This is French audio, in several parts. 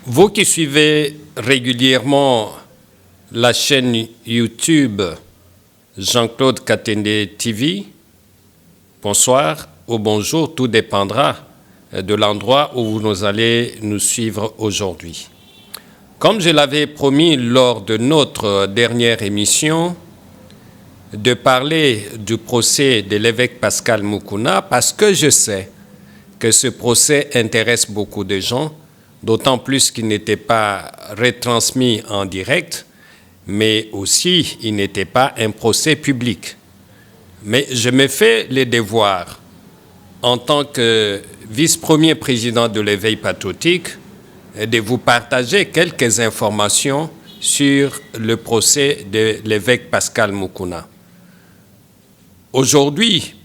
Vous qui suivez régulièrement la chaîne YouTube Jean-Claude Katende TV, bonsoir ou bonjour, tout dépendra de l'endroit où vous allez nous suivre aujourd'hui. Comme je l'avais promis lors de notre dernière émission, de parler du procès de l'évêque Pascal Moukouna, parce que je sais que ce procès intéresse beaucoup de gens, d'autant plus qu'il n'était pas retransmis en direct, mais aussi il n'était pas un procès public. Mais je me fais les devoirs en tant que vice-premier président de l'éveil patriotique de vous partager quelques informations sur le procès de l'évêque Pascal Moukouna. Aujourd'hui,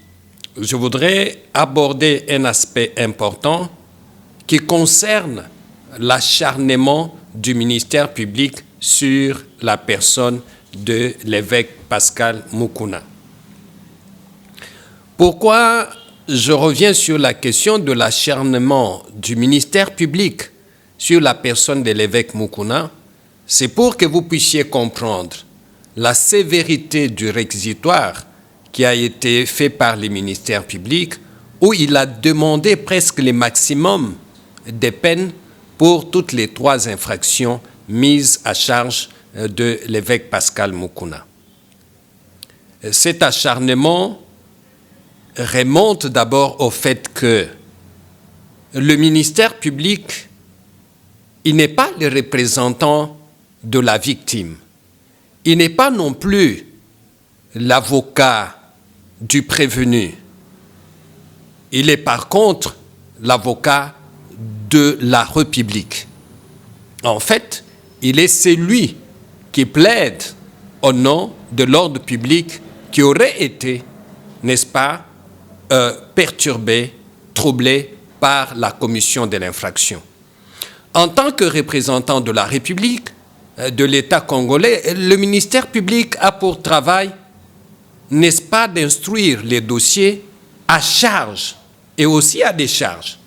je voudrais aborder un aspect important qui concerne l'acharnement du ministère public sur la personne de l'évêque Pascal Moukouna. Pourquoi je reviens sur la question de l'acharnement du ministère public sur la personne de l'évêque Moukouna? C'est pour que vous puissiez comprendre la sévérité du réquisitoire qui a été fait par le ministère public, où il a demandé presque le maximum des peines pour toutes les 3 infractions mises à charge de l'évêque Pascal Moukouna. Cet acharnement remonte d'abord au fait que le ministère public, il n'est pas le représentant de la victime. Il n'est pas non plus l'avocat du prévenu. Il est par contre l'avocat de la République. En fait, il est celui qui plaide au nom de l'ordre public qui aurait été, n'est-ce pas, perturbé, troublé par la commission de l'infraction. En tant que représentant de la République, de l'État congolais, le ministère public a pour travail, n'est-ce pas, d'instruire les dossiers à charge et aussi à décharge.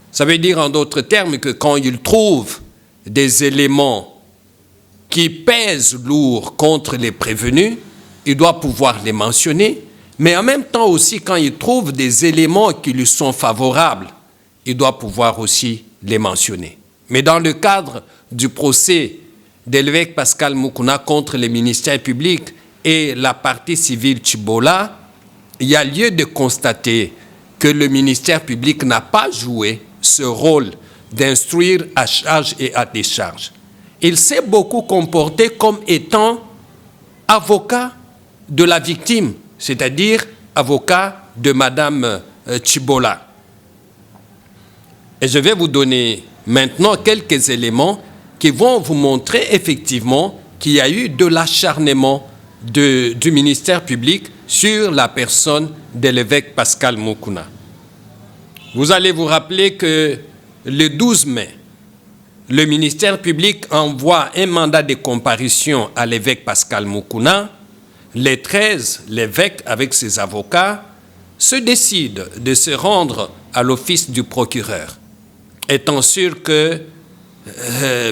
Ça veut dire en d'autres termes que quand il trouve des éléments qui pèsent lourd contre les prévenus, il doit pouvoir les mentionner, mais en même temps aussi quand il trouve des éléments qui lui sont favorables, il doit pouvoir aussi les mentionner. Mais dans le cadre du procès de l'évêque Pascal Moukouna contre le ministère public et la partie civile Tchibola, il y a lieu de constater que le ministère public n'a pas joué ce rôle d'instruire à charge et à décharge. Il s'est beaucoup comporté comme étant avocat de la victime, c'est-à-dire avocat de Madame Tchibola. Et je vais vous donner maintenant quelques éléments qui vont vous montrer effectivement qu'il y a eu de l'acharnement du ministère public sur la personne de l'évêque Pascal Moukouna. Vous allez vous rappeler que le 12 mai, le ministère public envoie un mandat de comparution à l'évêque Pascal Moukouna. Le 13, l'évêque, avec ses avocats, se décide de se rendre à l'office du procureur, étant sûr que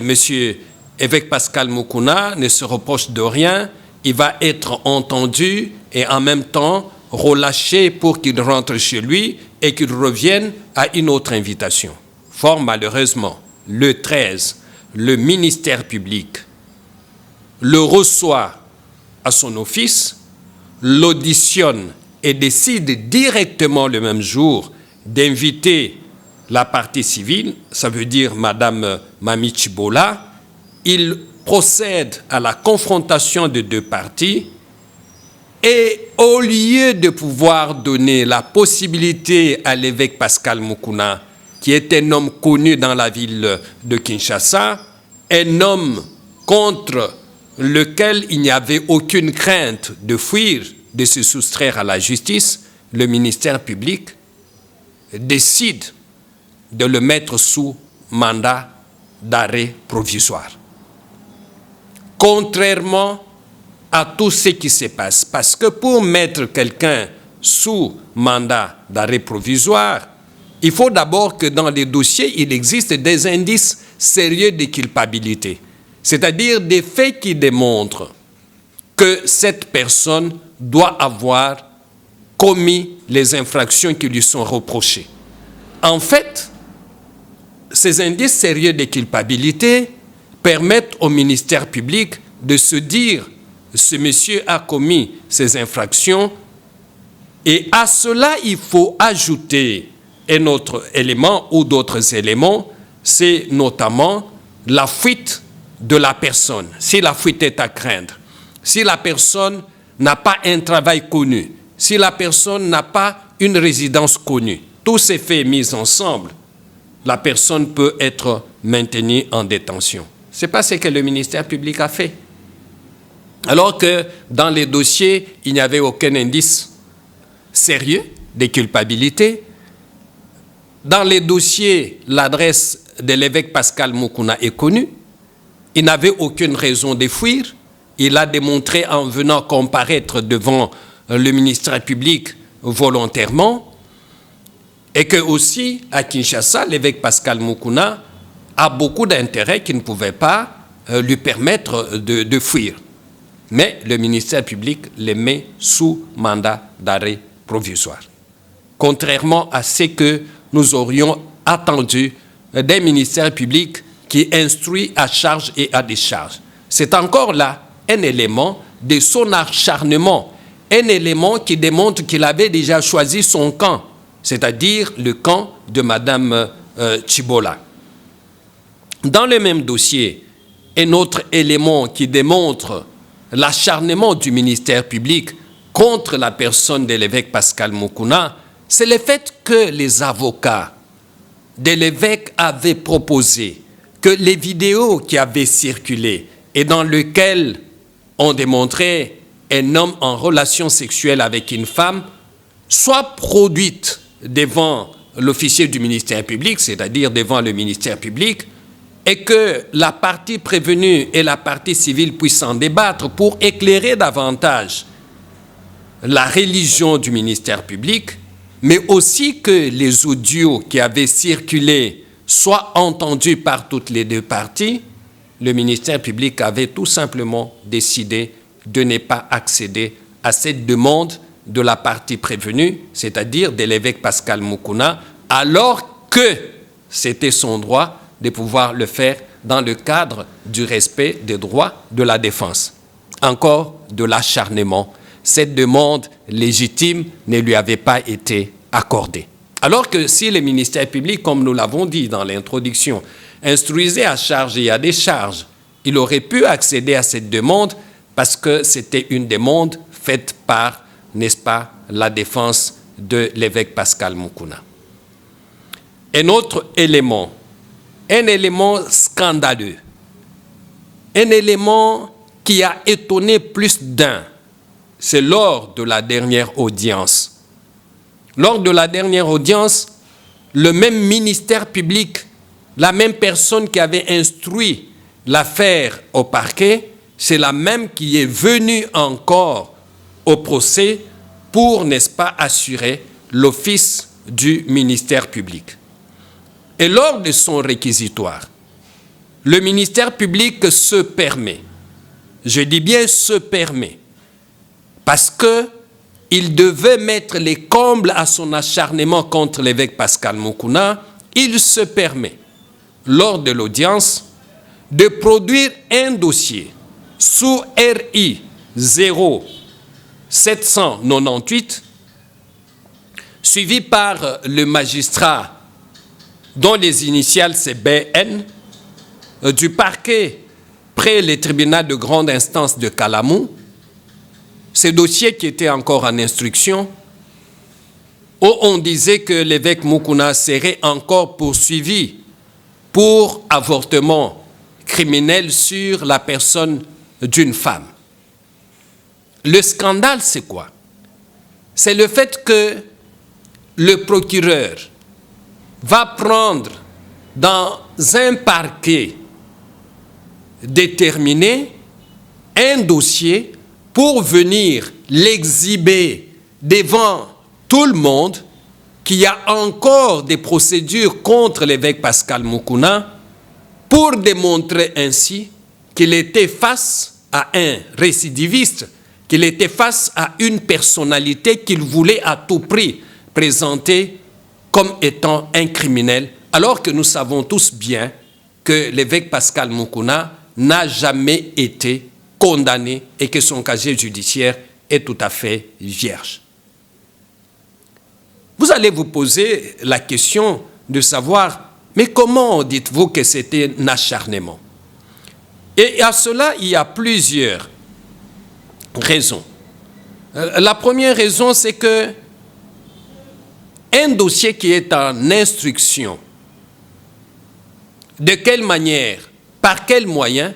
monsieur évêque Pascal Moukouna ne se reproche de rien, il va être entendu et en même temps relâché pour qu'il rentre chez lui et qu'il revienne à une autre invitation. Fort malheureusement, le 13, le ministère public le reçoit à son office, l'auditionne et décide directement le même jour d'inviter la partie civile, ça veut dire Madame Mami Tchibola. Il procède à la confrontation des 2 parties et au lieu de pouvoir donner la possibilité à l'évêque Pascal Moukouna, qui est un homme connu dans la ville de Kinshasa, un homme contre lequel il n'y avait aucune crainte de fuir, de se soustraire à la justice, le ministère public décide de le mettre sous mandat d'arrêt provisoire. Contrairement à tout ce qui se passe, parce que pour mettre quelqu'un sous mandat d'arrêt provisoire, il faut d'abord que dans les dossiers, il existe des indices sérieux de culpabilité, c'est-à-dire des faits qui démontrent que cette personne doit avoir commis les infractions qui lui sont reprochées. En fait, ces indices sérieux de culpabilité permettent au ministère public de se dire « ce monsieur a commis ces infractions » et à cela, il faut ajouter un autre élément ou d'autres éléments, c'est notamment la fuite de la personne. Si la fuite est à craindre, si la personne n'a pas un travail connu, si la personne n'a pas une résidence connue, tous ces faits mis ensemble, la personne peut être maintenue en détention. Ce n'est pas ce que le ministère public a fait. Alors que dans les dossiers, il n'y avait aucun indice sérieux de culpabilité. Dans les dossiers, l'adresse de l'évêque Pascal Moukouna est connue. Il n'avait aucune raison de fuir. Il a démontré en venant comparaître devant le ministère public volontairement. Et que aussi, à Kinshasa, l'évêque Pascal Moukouna a beaucoup d'intérêts qui ne pouvaient pas lui permettre de fuir. Mais le ministère public les met sous mandat d'arrêt provisoire. Contrairement à ce que nous aurions attendu des ministères publics qui instruisent à charge et à décharge. C'est encore là un élément de son acharnement, un élément qui démontre qu'il avait déjà choisi son camp, c'est-à-dire le camp de Mme Chibola. Dans le même dossier, un autre élément qui démontre l'acharnement du ministère public contre la personne de l'évêque Pascal Moukouna, c'est le fait que les avocats de l'évêque avaient proposé que les vidéos qui avaient circulé et dans lesquelles on démontrait un homme en relation sexuelle avec une femme soient produites devant l'officier du ministère public, c'est-à-dire devant le ministère public, et que la partie prévenue et la partie civile puissent en débattre pour éclairer davantage la religion du ministère public, mais aussi que les audios qui avaient circulé soient entendus par toutes les deux parties. Le ministère public avait tout simplement décidé de ne pas accéder à cette demande de la partie prévenue, c'est-à-dire de l'évêque Pascal Moukouna, alors que c'était son droit de pouvoir le faire dans le cadre du respect des droits de la défense. Encore de l'acharnement. Cette demande légitime ne lui avait pas été accordée. Alors que si le ministère public, comme nous l'avons dit dans l'introduction, instruisait à charge et à décharge, il aurait pu accéder à cette demande parce que c'était une demande faite par, n'est-ce pas, la défense de l'évêque Pascal Moukouna. Un autre élément, un élément scandaleux, un élément qui a étonné plus d'un, c'est lors de la dernière audience. Lors de la dernière audience, le même ministère public, la même personne qui avait instruit l'affaire au parquet, c'est la même qui est venue encore au procès pour, n'est-ce pas, assurer l'office du ministère public. Et lors de son réquisitoire, le ministère public se permet, je dis bien se permet, parce qu'il devait mettre les combles à son acharnement contre l'évêque Pascal Moukouna, il se permet, lors de l'audience, de produire un dossier sous RI 0798, suivi par le magistrat dont les initiales c'est BN, du parquet près le tribunal de grande instance de Kalamou, ce dossier qui était encore en instruction, où on disait que l'évêque Moukouna serait encore poursuivi pour avortement criminel sur la personne d'une femme. Le scandale, c'est quoi? C'est le fait que le procureur va prendre dans un parquet déterminé un dossier pour venir l'exhiber devant tout le monde qu'il y a encore des procédures contre l'évêque Pascal Moukouna pour démontrer ainsi qu'il était face à un récidiviste, qu'il était face à une personnalité qu'il voulait à tout prix présenter comme étant un criminel, alors que nous savons tous bien que l'évêque Pascal Moukouna n'a jamais été condamné et que son casier judiciaire est tout à fait vierge. Vous allez vous poser la question de savoir, mais comment dites-vous que c'était un acharnement? Et à cela, il y a plusieurs raisons. La première raison, c'est que un dossier qui est en instruction, de quelle manière, par quels moyens,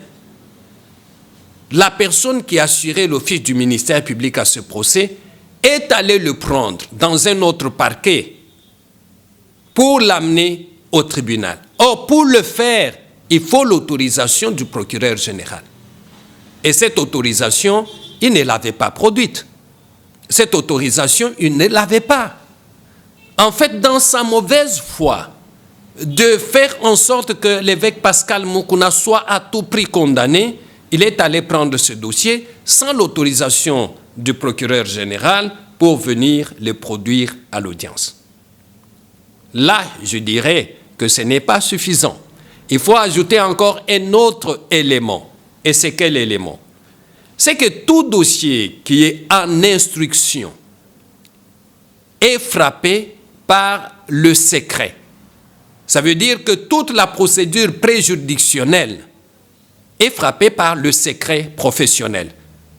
la personne qui assurait l'office du ministère public à ce procès est allée le prendre dans un autre parquet pour l'amener au tribunal. Or, pour le faire, il faut l'autorisation du procureur général. Et cette autorisation, il ne l'avait pas produite. Cette autorisation, il ne l'avait pas. En fait, dans sa mauvaise foi, de faire en sorte que l'évêque Pascal Moukouna soit à tout prix condamné, il est allé prendre ce dossier sans l'autorisation du procureur général pour venir le produire à l'audience. Là, je dirais que ce n'est pas suffisant. Il faut ajouter encore un autre élément. Et c'est quel élément? C'est que tout dossier qui est en instruction est frappé par le secret. Ça veut dire que toute la procédure préjuridictionnelle est frappée par le secret professionnel.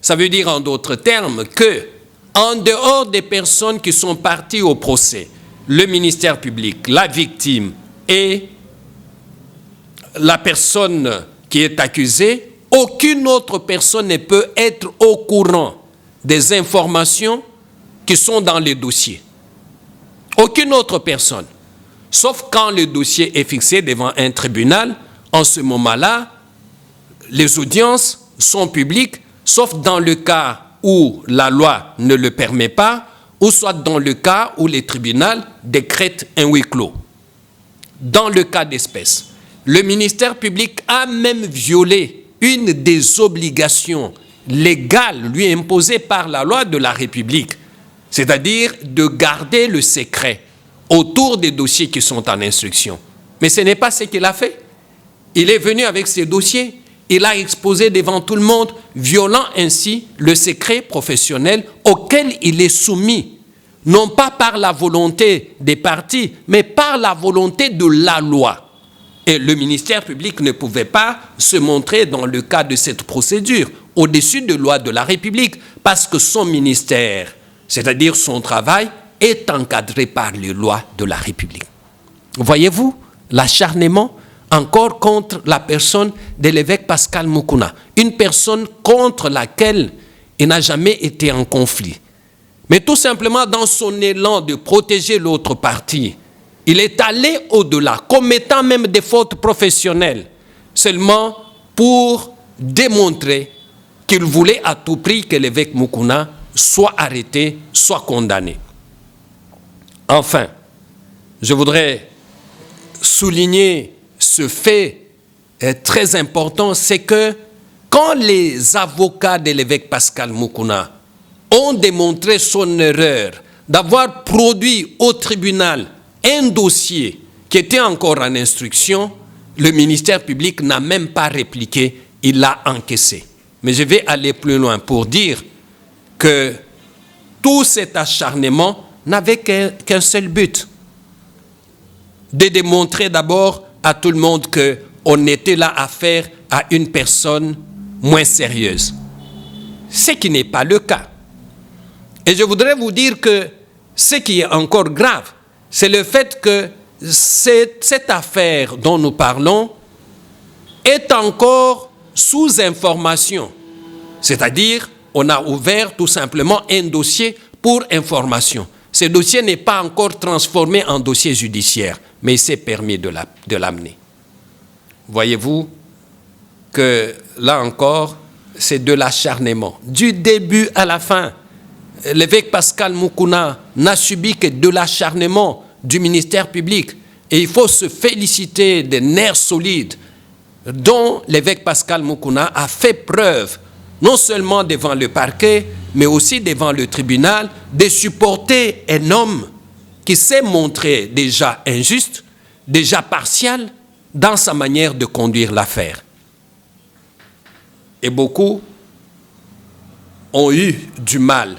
Ça veut dire en d'autres termes que, en dehors des personnes qui sont parties au procès, le ministère public, la victime et la personne qui est accusée, aucune autre personne ne peut être au courant des informations qui sont dans les dossiers. Aucune autre personne. Sauf quand le dossier est fixé devant un tribunal, en ce moment-là, les audiences sont publiques, sauf dans le cas où la loi ne le permet pas, ou soit dans le cas où le tribunal décrète un huis clos. Dans le cas d'espèce, le ministère public a même violé une des obligations légales lui imposées par la loi de la République, c'est-à-dire de garder le secret autour des dossiers qui sont en instruction. Mais ce n'est pas ce qu'il a fait. Il est venu avec ces dossiers, il a exposé devant tout le monde, violant ainsi le secret professionnel auquel il est soumis, non pas par la volonté des partis, mais par la volonté de la loi. Et le ministère public ne pouvait pas se montrer dans le cadre de cette procédure au-dessus de la loi de la République, parce que son ministère, c'est-à-dire son travail, est encadré par les lois de la République. Voyez-vous l'acharnement encore contre la personne de l'évêque Pascal Moukouna, une personne contre laquelle il n'a jamais été en conflit. Mais tout simplement dans son élan de protéger l'autre partie, il est allé au-delà, commettant même des fautes professionnelles, seulement pour démontrer qu'il voulait à tout prix que l'évêque Moukouna soit arrêté, soit condamné. Enfin, je voudrais souligner ce fait très important, c'est que quand les avocats de l'évêque Pascal Moukouna ont démontré son erreur d'avoir produit au tribunal un dossier qui était encore en instruction, le ministère public n'a même pas répliqué, il l'a encaissé. Mais je vais aller plus loin pour dire que tout cet acharnement n'avait qu'un seul but, de démontrer d'abord à tout le monde qu'on était là à faire à une personne moins sérieuse. Ce qui n'est pas le cas. Et je voudrais vous dire que ce qui est encore grave, c'est le fait que cette affaire dont nous parlons est encore sous information. C'est-à-dire, on a ouvert tout simplement un dossier pour information. Ce dossier n'est pas encore transformé en dossier judiciaire, mais il s'est permis de l'amener. Voyez-vous que là encore, c'est de l'acharnement. Du début à la fin, l'évêque Pascal Moukouna n'a subi que de l'acharnement du ministère public. Et il faut se féliciter des nerfs solides dont l'évêque Pascal Moukouna a fait preuve, non seulement devant le parquet, mais aussi devant le tribunal, de supporter un homme qui s'est montré déjà injuste, déjà partial dans sa manière de conduire l'affaire. Et beaucoup ont eu du mal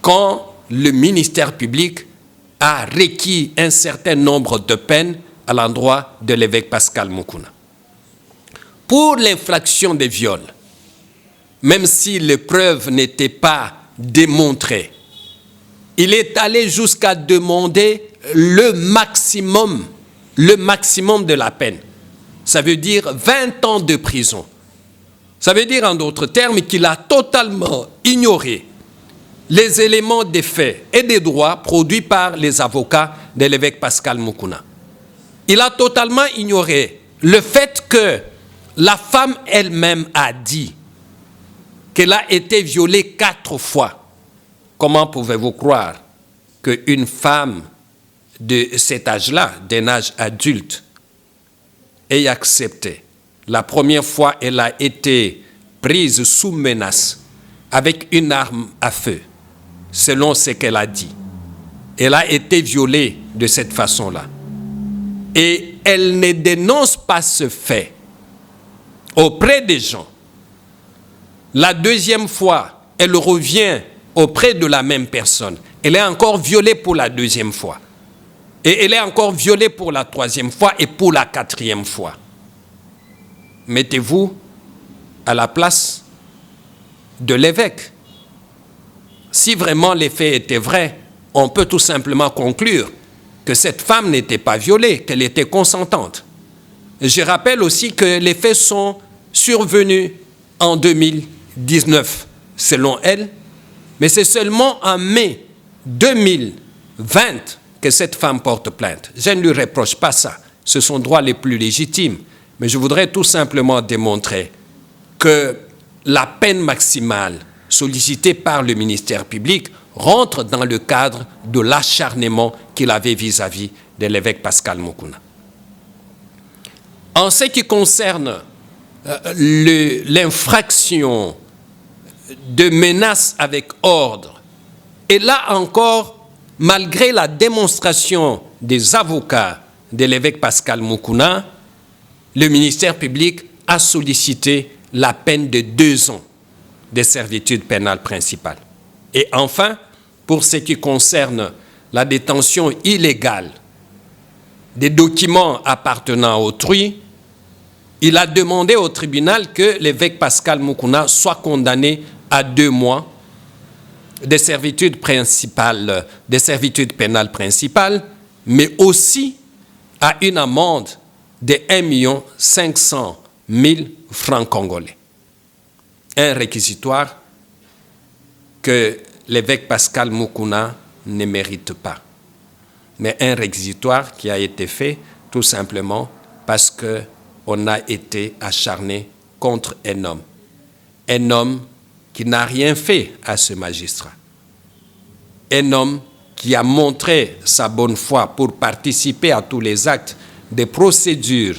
quand le ministère public a requis un certain nombre de peines à l'endroit de l'évêque Pascal Moukouna. Pour l'infraction des viols, même si les preuves n'étaient pas démontrées, il est allé jusqu'à demander le maximum de la peine. Ça veut dire 20 ans de prison. Ça veut dire en d'autres termes qu'il a totalement ignoré les éléments des faits et des droits produits par les avocats de l'évêque Pascal Moukouna. Il a totalement ignoré le fait que la femme elle-même a dit qu'elle a été violée 4 fois. Comment pouvez-vous croire qu'une femme de cet âge-là, d'un âge adulte, ait accepté? La première fois, elle a été prise sous menace avec une arme à feu, selon ce qu'elle a dit. Elle a été violée de cette façon-là. Et elle ne dénonce pas ce fait auprès des gens. La deuxième fois, elle revient auprès de la même personne. Elle est encore violée pour la deuxième fois. Et elle est encore violée pour la troisième fois et pour la 4e fois. Mettez-vous à la place de l'évêque. Si vraiment les faits étaient vrais, on peut tout simplement conclure que cette femme n'était pas violée, qu'elle était consentante. Je rappelle aussi que les faits sont survenus en 2019, selon elle, mais c'est seulement en mai 2020 que cette femme porte plainte. Je ne lui reproche pas ça, c'est son droit le plus légitime, mais je voudrais tout simplement démontrer que la peine maximale sollicitée par le ministère public rentre dans le cadre de l'acharnement qu'il avait vis-à-vis de l'évêque Pascal Moukouna. En ce qui concerne l'infraction de menace avec ordre, et là encore, malgré la démonstration des avocats de l'évêque Pascal Moukouna, le ministère public a sollicité la peine de 2 ans de servitude pénale principale. Et enfin, pour ce qui concerne la détention illégale des documents appartenant à autrui, il a demandé au tribunal que l'évêque Pascal Moukouna soit condamné à 2 mois de servitude pénale principale, mais aussi à une amende de 1 500 000 francs congolais. Un réquisitoire que l'évêque Pascal Moukouna ne mérite pas, mais un réquisitoire qui a été fait tout simplement parce qu'on a été acharné contre un homme qui n'a rien fait à ce magistrat, un homme qui a montré sa bonne foi pour participer à tous les actes des procédures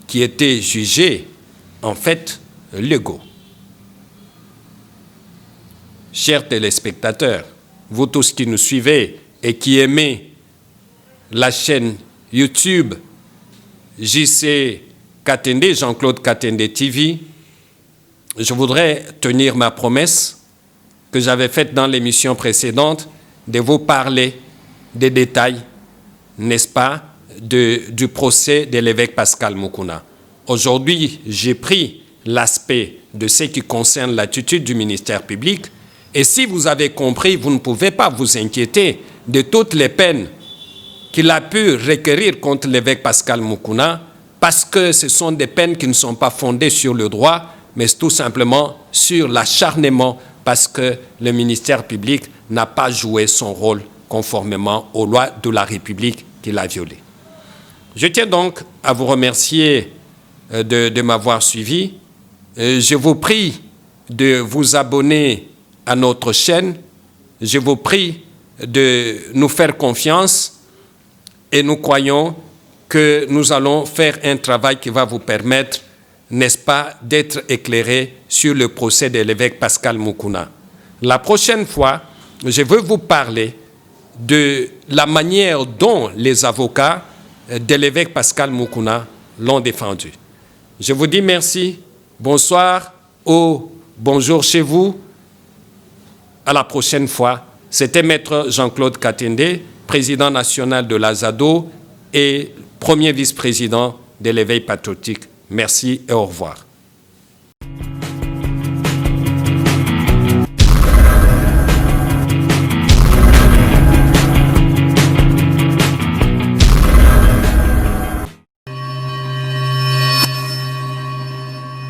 qui étaient jugées, en fait, légaux. Chers téléspectateurs, vous tous qui nous suivez et qui aimez la chaîne YouTube JC Katende, Jean-Claude Katende TV, je voudrais tenir ma promesse que j'avais faite dans l'émission précédente de vous parler des détails, n'est-ce pas, du procès de l'évêque Pascal Moukouna. Aujourd'hui, j'ai pris l'aspect de ce qui concerne l'attitude du ministère public. Et si vous avez compris, vous ne pouvez pas vous inquiéter de toutes les peines qu'il a pu requérir contre l'évêque Pascal Moukouna, parce que ce sont des peines qui ne sont pas fondées sur le droit, mais tout simplement sur l'acharnement, parce que le ministère public n'a pas joué son rôle conformément aux lois de la République qu'il a violées. Je tiens donc à vous remercier de m'avoir suivi. Je vous prie de vous abonner à notre chaîne je vous prie de nous faire confiance et nous croyons que nous allons faire un travail qui va vous permettre, n'est-ce pas, d'être éclairé sur le procès de l'évêque Pascal Moukouna. La prochaine fois, je veux vous parler de la manière dont les avocats de l'évêque Pascal Moukouna l'ont défendu. Je vous dis merci, bonsoir ou bonjour chez vous. À la prochaine fois. C'était Maître Jean-Claude Katende, président national de l'Azado et premier vice-président de l'éveil patriotique. Merci et au revoir.